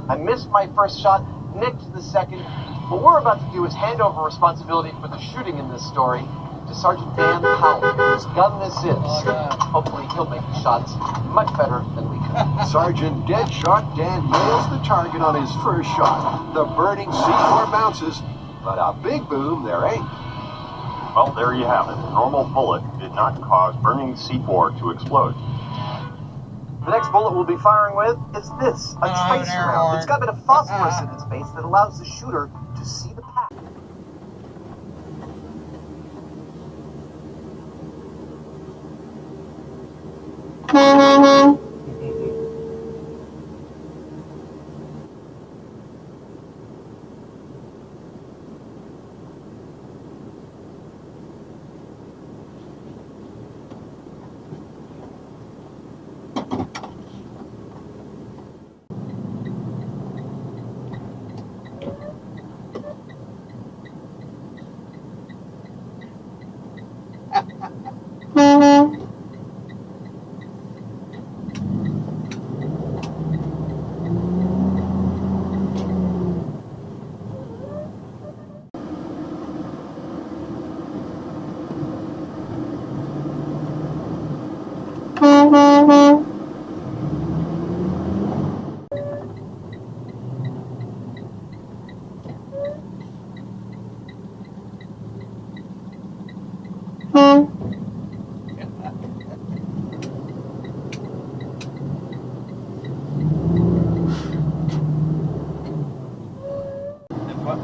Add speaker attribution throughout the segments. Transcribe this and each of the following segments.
Speaker 1: I missed my first shot, nicked the second. What we're about to do is hand over responsibility for the shooting in this story to Sergeant Dan Powell, whose gun this is. Hopefully he'll make the shots much better than we could.
Speaker 2: Sergeant Deadshot Dan nails the target on his first shot. The burning C4 bounces, but a big boom there ain't.
Speaker 3: Well, there you have it. A normal bullet did not cause burning C4 to explode.
Speaker 1: The next bullet we'll be firing with is this, a tracer round. It's got a bit of phosphorus in its base that allows the shooter to see the path.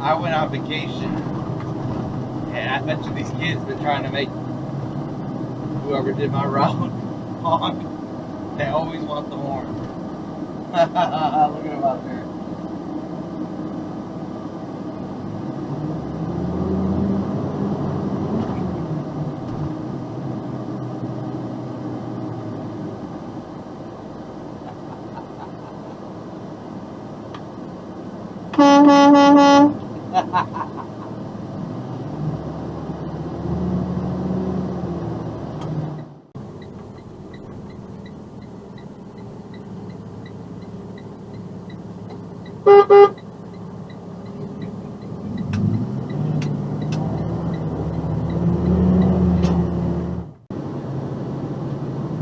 Speaker 4: I went on vacation, and I bet you these kids been trying to make whoever did my road honk. They always want the horn. Look at them out there.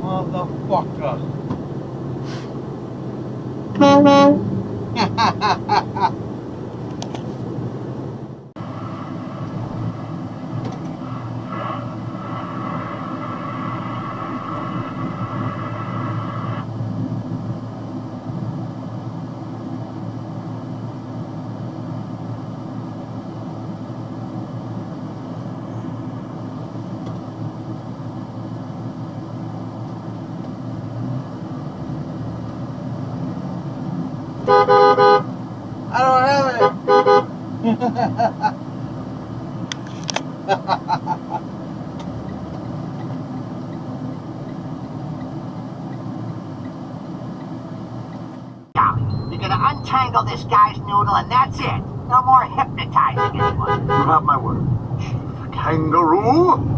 Speaker 4: Motherfucker. I don't have it.
Speaker 5: You're gonna untangle this guy's noodle and that's it. No more hypnotizing anyone.
Speaker 2: You have my word, Chief Kangaroo.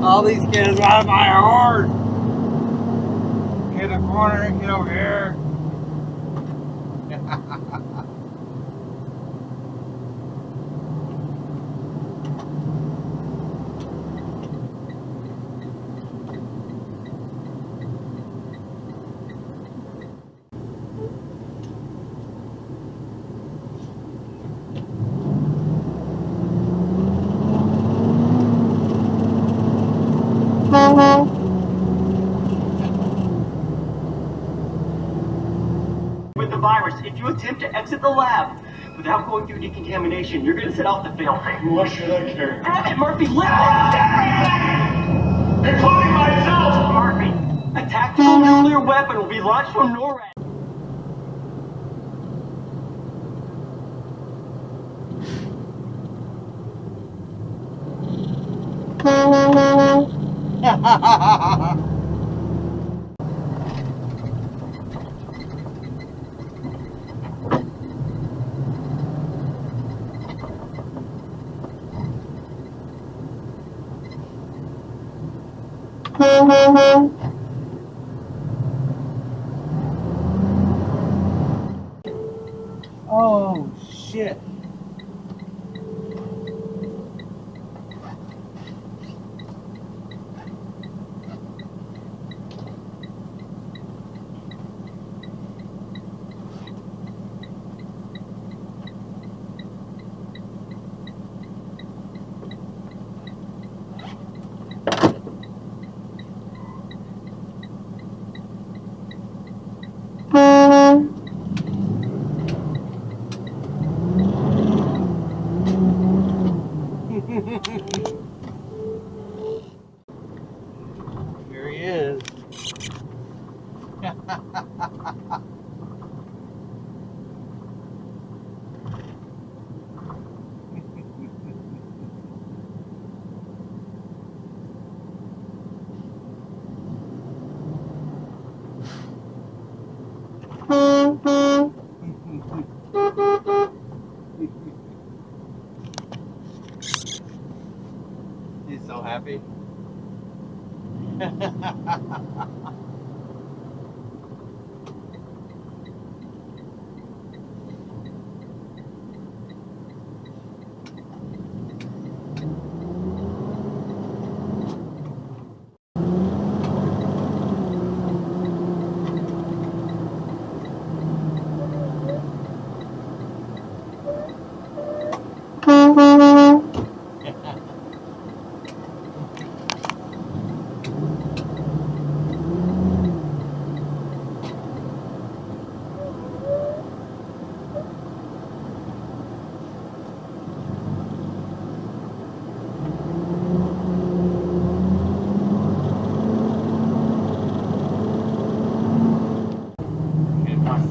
Speaker 4: All these kids out of my heart. Get a corner and get over here.
Speaker 6: With the virus, if you attempt to exit the lab without going through decontamination, you're gonna set off the failsafe.
Speaker 3: Why should I care?
Speaker 6: Damn it, Murphy, listen!
Speaker 3: Including myself!
Speaker 6: Murphy, a tactical nuclear weapon will be launched from NORAD.
Speaker 4: Oh, shit. Here he is. He's so happy.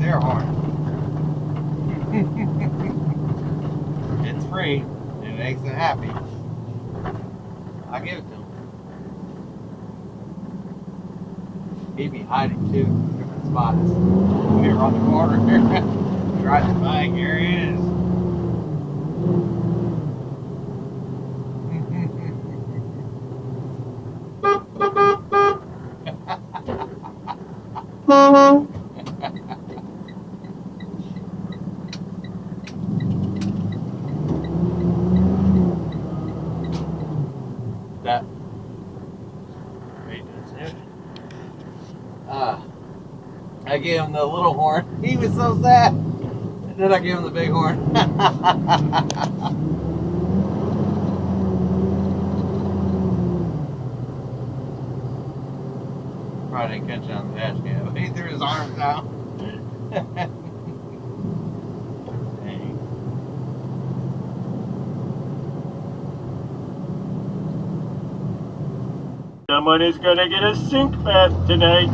Speaker 4: air horn. It's free. It makes it happy. I give it to him. He'd be hiding too in different spots. Here on the corner. Driving by, here he is. That I gave him the little horn. He was so sad. And then I gave him the big horn. Probably didn't catch it on the dash cam, but he threw his arms out. Dang.
Speaker 3: Someone is gonna get a sink bath tonight.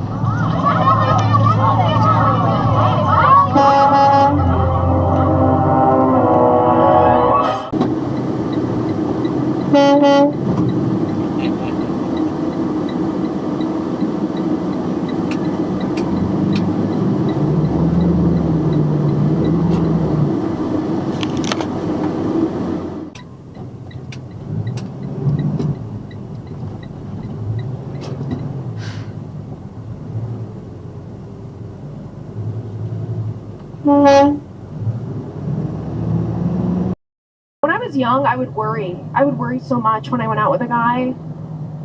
Speaker 7: When I was young, I would worry. I would worry so much when I went out with a guy.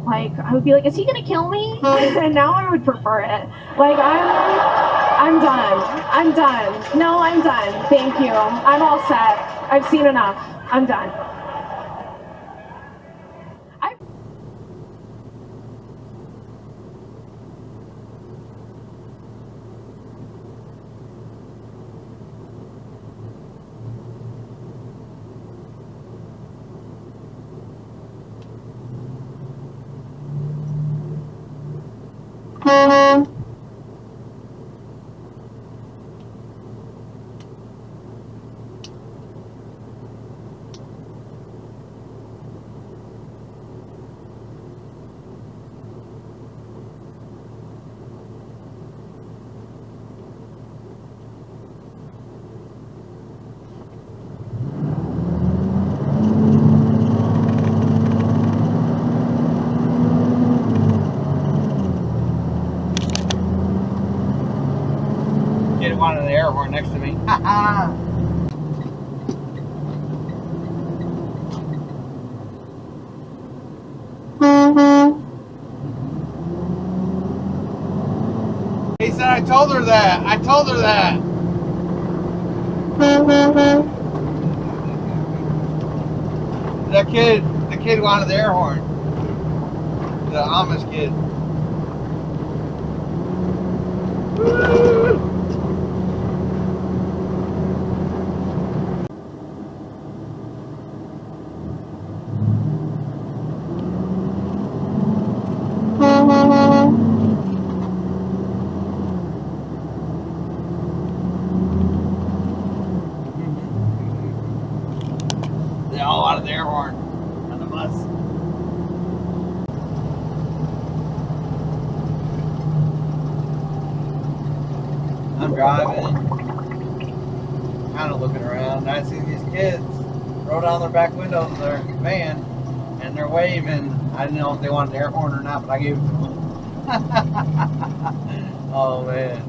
Speaker 7: Like, I would be like, is he gonna kill me? And now I would prefer it. Like, I'm done. I'm done. No, I'm done. Thank you. I'm all set. I've seen enough. I'm done.
Speaker 4: Kid wanted an air horn next to me. He said, I told her that. I told her that. The kid wanted the air horn. The Amish kid. They all out of the air horn on the bus. I'm driving, kind of looking around, and I see these kids roll down their back window of their van, and they're waving. I didn't know if they wanted the air horn or not, but I gave it to them. Oh man.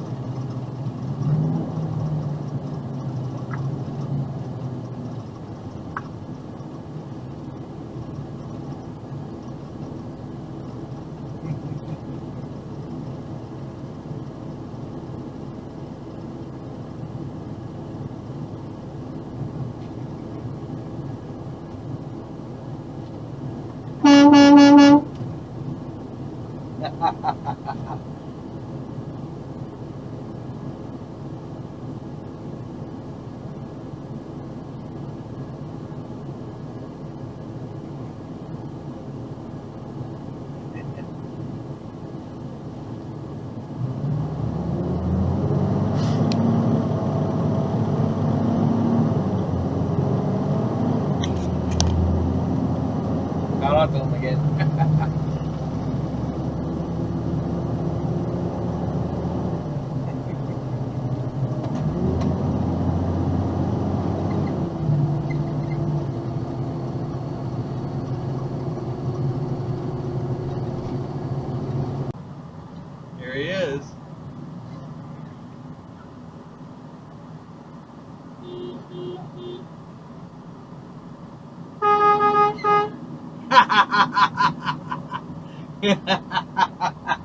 Speaker 4: talk to him again. Here he is. Ha ha ha ha ha!